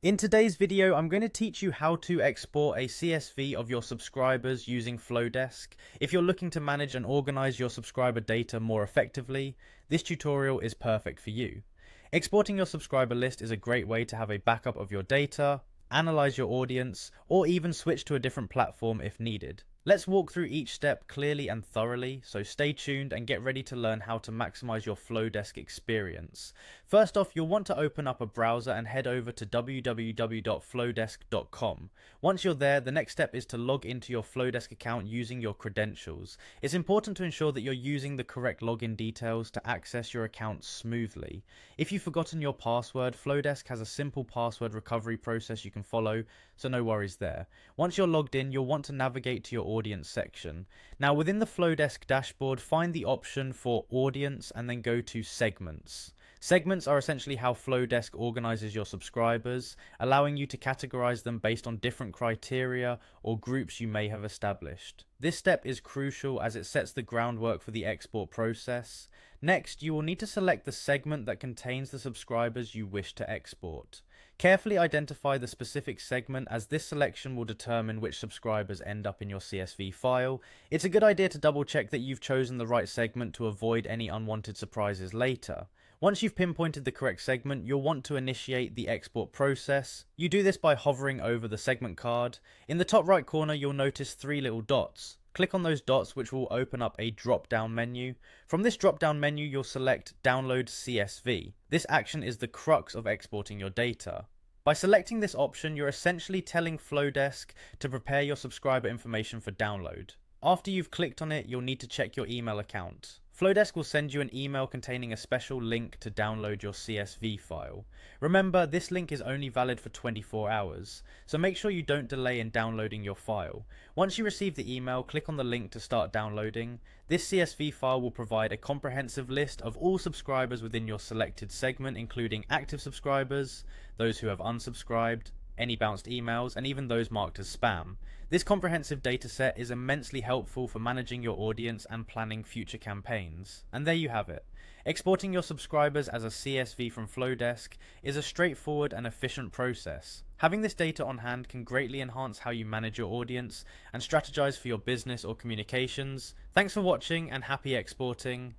In today's video, I'm going to teach you how to export a CSV of your subscribers using Flodesk. If you're looking to manage and organize your subscriber data more effectively, this tutorial is perfect for you. Exporting your subscriber list is a great way to have a backup of your data, analyze your audience, or even switch to a different platform if needed. Let's walk through each step clearly and thoroughly, so stay tuned and get ready to learn how to maximize your Flodesk experience. First off, you'll want to open up a browser and head over to www.flodesk.com. Once you're there, the next step is to log into your Flodesk account using your credentials. It's important to ensure that you're using the correct login details to access your account smoothly. If you've forgotten your password, Flodesk has a simple password recovery process you can follow, so no worries there. Once you're logged in, you'll want to navigate to your audience section. Now within the Flodesk dashboard, find the option for audience and then go to segments. Segments are essentially how Flodesk organizes your subscribers, allowing you to categorize them based on different criteria or groups you may have established. This step is crucial as it sets the groundwork for the export process. Next, you will need to select the segment that contains the subscribers you wish to export. Carefully identify the specific segment, as this selection will determine which subscribers end up in your CSV file. It's a good idea to double check that you've chosen the right segment to avoid any unwanted surprises later. Once you've pinpointed the correct segment, you'll want to initiate the export process. You do this by hovering over the segment card. In the top right corner, you'll notice three little dots. Click on those dots, which will open up a drop-down menu. From this drop-down menu, you'll select Download CSV. This action is the crux of exporting your data. By selecting this option, you're essentially telling Flodesk to prepare your subscriber information for download. After you've clicked on it, you'll need to check your email account. Flodesk will send you an email containing a special link to download your CSV file. Remember, this link is only valid for 24 hours, so make sure you don't delay in downloading your file. Once you receive the email, click on the link to start downloading. This CSV file will provide a comprehensive list of all subscribers within your selected segment, including active subscribers, those who have unsubscribed, any bounced emails, and even those marked as spam. This comprehensive dataset is immensely helpful for managing your audience and planning future campaigns. And there you have it. Exporting your subscribers as a CSV from Flodesk is a straightforward and efficient process. Having this data on hand can greatly enhance how you manage your audience and strategize for your business or communications. Thanks for watching and happy exporting.